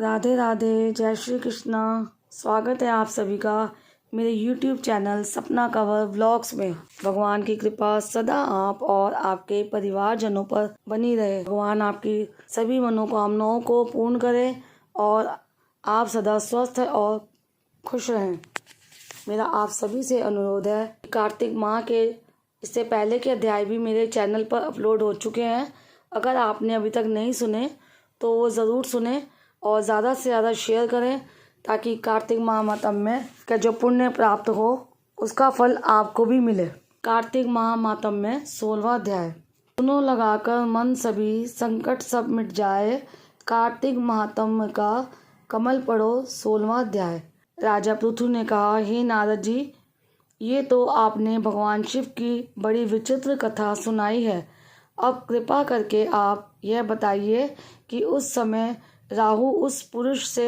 राधे राधे, जय श्री कृष्णा। स्वागत है आप सभी का मेरे YouTube चैनल सपना कंवर व्लॉग्स में। भगवान की कृपा सदा आप और आपके परिवारजनों पर बनी रहे। भगवान आपकी सभी मनोकामनाओं को पूर्ण करे और आप सदा स्वस्थ और खुश रहें। मेरा आप सभी से अनुरोध है, कार्तिक माह के इससे पहले के अध्याय भी मेरे चैनल पर अपलोड हो चुके हैं। अगर आपने अभी तक नहीं सुने तो वो ज़रूर सुने और ज़्यादा से ज़्यादा शेयर करें ताकि कार्तिक महात्म्य का जो पुण्य प्राप्त हो उसका फल आपको भी मिले। कार्तिक महात्म्य 16वां अध्याय। सुनो लगाकर मन सभी, संकट सब मिट जाए। कार्तिक महात्म्य का कमल पढ़ो 16वां अध्याय। राजा पृथु ने कहा, हे नारद जी, ये तो आपने भगवान शिव की बड़ी विचित्र कथा सुनाई है। अब कृपा करके आप यह बताइए कि उस समय राहु उस पुरुष से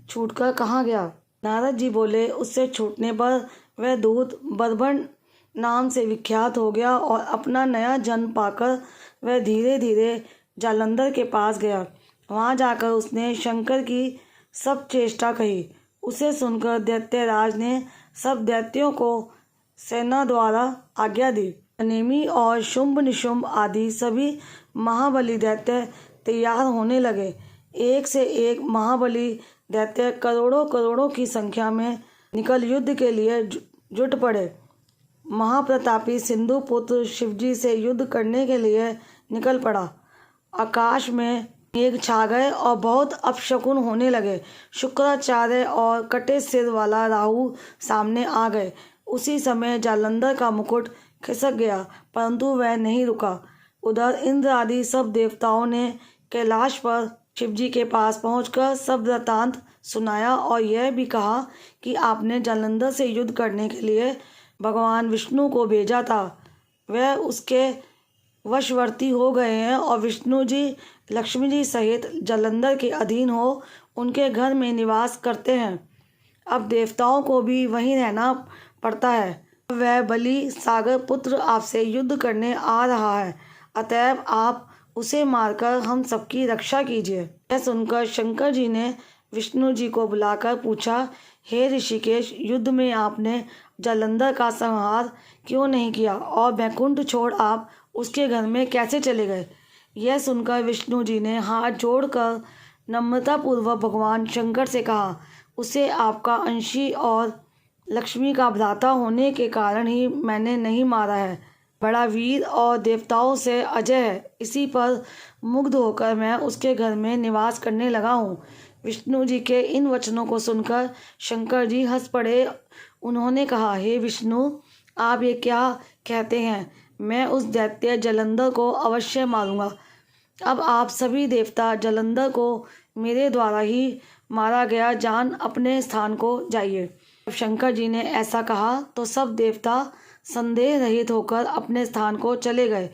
छूटकर कहाँ गया। नारद जी बोले, उससे छूटने पर वह दूत बर्बन नाम से विख्यात हो गया और अपना नया जन्म पाकर वह धीरे धीरे जालंधर के पास गया। वहाँ जाकर उसने शंकर की सब चेष्टा कही। उसे सुनकर दैत्यराज ने सब दैत्यों को सेना द्वारा आज्ञा दी। अनेमी और शुंभ निशुंभ आदि सभी महाबली दैत्य तैयार होने लगे। एक से एक महाबली दैत्य करोड़ों करोड़ों की संख्या में निकल युद्ध के लिए जुट पड़े। महाप्रतापी सिंधु पुत्र शिवजी से युद्ध करने के लिए निकल पड़ा। आकाश में मेघ छा गए और बहुत अपशकुन होने लगे। शुक्राचार्य और कटे सिर वाला राहु सामने आ गए। उसी समय जालंधर का मुकुट खिसक गया, परंतु वह नहीं रुका। उधर इंद्र आदि सब देवताओं ने कैलाश पर शिवजी के पास पहुंचकर सब वृतांत सुनाया और यह भी कहा कि आपने जालंधर से युद्ध करने के लिए भगवान विष्णु को भेजा था। वह उसके वशवर्ती हो गए हैं और विष्णु जी लक्ष्मी जी सहित जालंधर के अधीन हो उनके घर में निवास करते हैं। अब देवताओं को भी वहीं रहना पड़ता है। वह बलि सागर पुत्र आपसे युद्ध करने आ रहा है, अतएव आप उसे मारकर हम सबकी रक्षा कीजिए। यह सुनकर शंकर जी ने विष्णु जी को बुलाकर पूछा, हे ऋषिकेश, युद्ध में आपने जालंधर का संहार क्यों नहीं किया और वैकुंठ छोड़ आप उसके घर में कैसे चले गए। यह सुनकर विष्णु जी ने हाथ जोड़कर नम्रतापूर्वक भगवान शंकर से कहा, उसे आपका अंशी और लक्ष्मी का भ्राता होने के कारण ही मैंने नहीं मारा है। बड़ा वीर और देवताओं से अजय है। इसी पर मुग्ध होकर मैं उसके घर में निवास करने लगा हूँ। विष्णु जी के इन वचनों को सुनकर शंकर जी हंस पड़े। उन्होंने कहा, हे विष्णु, आप ये क्या कहते हैं। मैं उस दैत्य जालंधर को अवश्य मारूंगा। अब आप सभी देवता जालंधर को मेरे द्वारा ही मारा गया जान अपने स्थान को जाइए। जब शंकर जी ने ऐसा कहा तो सब देवता संदेह रहित होकर अपने स्थान को चले गए।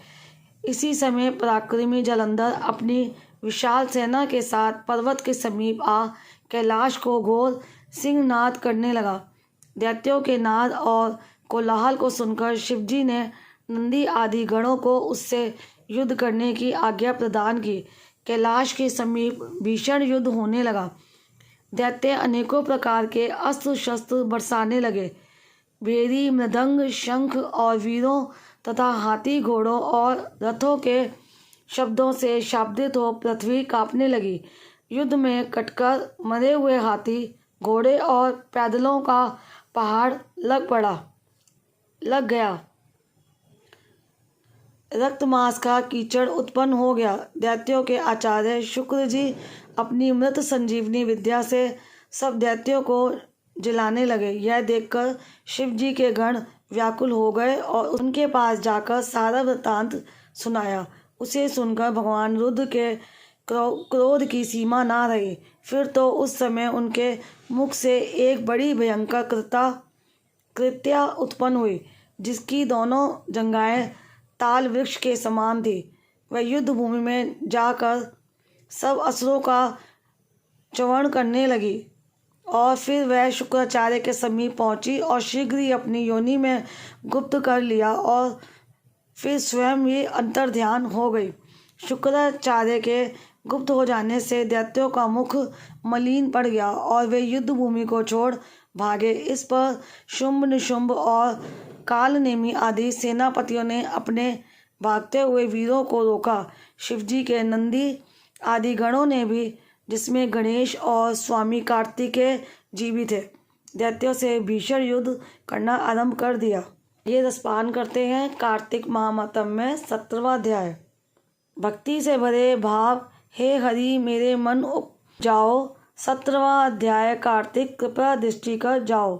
इसी समय पराक्रमी जालंधर अपनी विशाल सेना के साथ पर्वत के समीप आ कैलाश को घोर सिंहनाद करने लगा। दैत्यों के नाद और कोलाहल को सुनकर शिवजी ने नंदी आदि गणों को उससे युद्ध करने की आज्ञा प्रदान की। कैलाश के समीप भीषण युद्ध होने लगा। दैत्य अनेकों प्रकार के अस्त्र शस्त्र बरसाने लगे। भेरी, मृदंग, शंख और वीरों तथा हाथी, घोड़ों और रथों के शब्दों से शाब्दित हो पृथ्वी कांपने लगी। युद्ध में कटकर मरे हुए हाथी, घोड़े और पैदलों का पहाड़ लग गया। रक्त मांस का कीचड़ उत्पन्न हो गया। दैत्यों के आचार्य शुक्र जी अपनी मृत संजीवनी विद्या से सब दैत्यों को जिलाने लगे। यह देखकर शिव जी के गण व्याकुल हो गए और उनके पास जाकर सारा वृत्तांत सुनाया। उसे सुनकर भगवान रुद्र के क्रोध की सीमा ना रही। फिर तो उस समय उनके मुख से एक बड़ी भयंकर कृत्या उत्पन्न हुई, जिसकी दोनों जंघाएं ताल वृक्ष के समान थी। वह युद्ध भूमि में जाकर सब असुरों का च्वरण करने लगी और फिर वह शुक्राचार्य के समीप पहुंची और शीघ्र ही अपनी योनि में गुप्त कर लिया और फिर स्वयं ही अंतर्ध्यान हो गई। शुक्राचार्य के गुप्त हो जाने से दैत्यों का मुख मलिन पड़ गया और वे युद्ध भूमि को छोड़ भागे। इस पर शुंभ निशुंभ और कालनेमी आदि सेनापतियों ने अपने भागते हुए वीरों को रोका। शिवजी के नंदी आदि गणों ने भी, जिसमें गणेश और स्वामी कार्तिकेय जी भी थे, दैत्यों से भीषण युद्ध करना आरंभ कर दिया। ये रसपान करते हैं कार्तिक महात्म्य में 17वां अध्याय। भक्ति से भरे भाव हे हरि मेरे मन उपजाओ। 17वां अध्याय कार्तिक कृपा दृष्टि कर जाओ।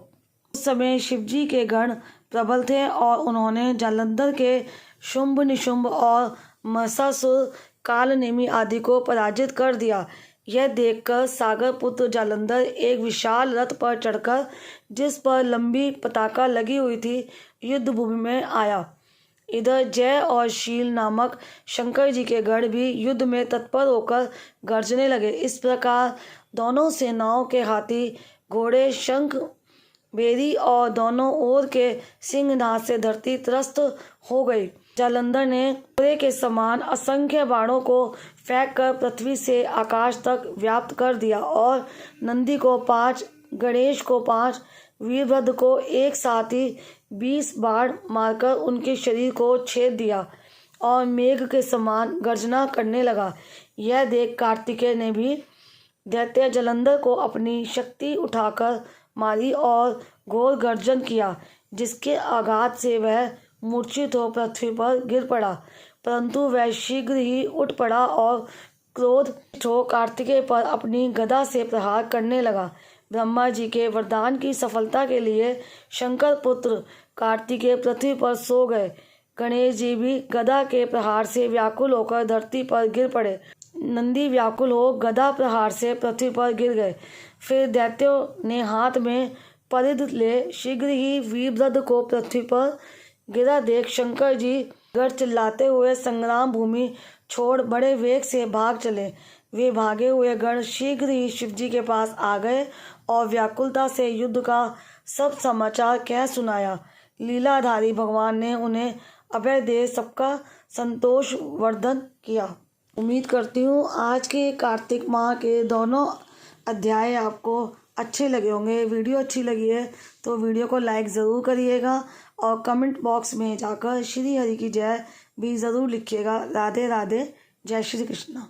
उस समय शिवजी के गण प्रबल थे और उन्होंने जालंधर के शुंभ निशुंभ और महिषासुर कालनेमी आदि को पराजित कर दिया। यह देखकर सागर पुत्र जालंधर एक विशाल रथ पर चढ़कर, जिस पर लंबी पताका लगी हुई थी, युद्ध भूमि में आया। इधर जय और शील नामक शंकर जी के गढ़ भी युद्ध में तत्पर होकर गरजने लगे। इस प्रकार दोनों सेनाओं के हाथी घोड़े शंख बेरी और दोनों ओर के सिंहनाद से धरती त्रस्त हो गई। जालंधर ने घोड़े के समान असंख्य बाणों को फेंक कर पृथ्वी से आकाश तक व्याप्त कर दिया और नंदी को 5, गणेश को 5, वीरभद्र को एक साथ ही 20 बाण मारकर उनके शरीर को छेद दिया और मेघ के समान गर्जना करने लगा। यह देख कार्तिकेय ने भी दैत्य जालंधर को अपनी शक्ति उठाकर मारी और घोर गर्जन किया, जिसके आघात से वह मूर्छित हो पृथ्वी पर गिर पड़ा। परंतु वह शीघ्र ही उठ पड़ा और क्रोधित हो कार्तिकेय पर अपनी गदा से प्रहार करने लगा। ब्रह्मा जी के वरदान की सफलता के लिए शंकर पुत्र कार्तिकेय पृथ्वी पर सो गए। गणेश जी भी गदा के प्रहार से व्याकुल होकर धरती पर गिर पड़े। नंदी व्याकुल हो गदा प्रहार से पृथ्वी पर गिर गए। फिर दैत्यों ने हाथ में परिध ले शीघ्र ही वीरभद्र को पृथ्वी पर गिरा देख शंकर जी गर चिल्लाते हुए संग्राम भूमि छोड़ बड़े वेग से भाग चले। वे भागे हुए गण शीघ्र ही शिवजी के पास आ गए और व्याकुलता से युद्ध का सब समाचार कह सुनाया। लीलाधारी भगवान ने उन्हें अभय दे सबका संतोष वर्धन किया। उम्मीद करती हूँ आज के कार्तिक माह के दोनों अध्याय आपको अच्छे लगे होंगे। वीडियो अच्छी लगी है तो वीडियो को लाइक ज़रूर करिएगा और कमेंट बॉक्स में जाकर श्री हरि की जय भी ज़रूर लिखिएगा। राधे राधे, जय श्री कृष्ण।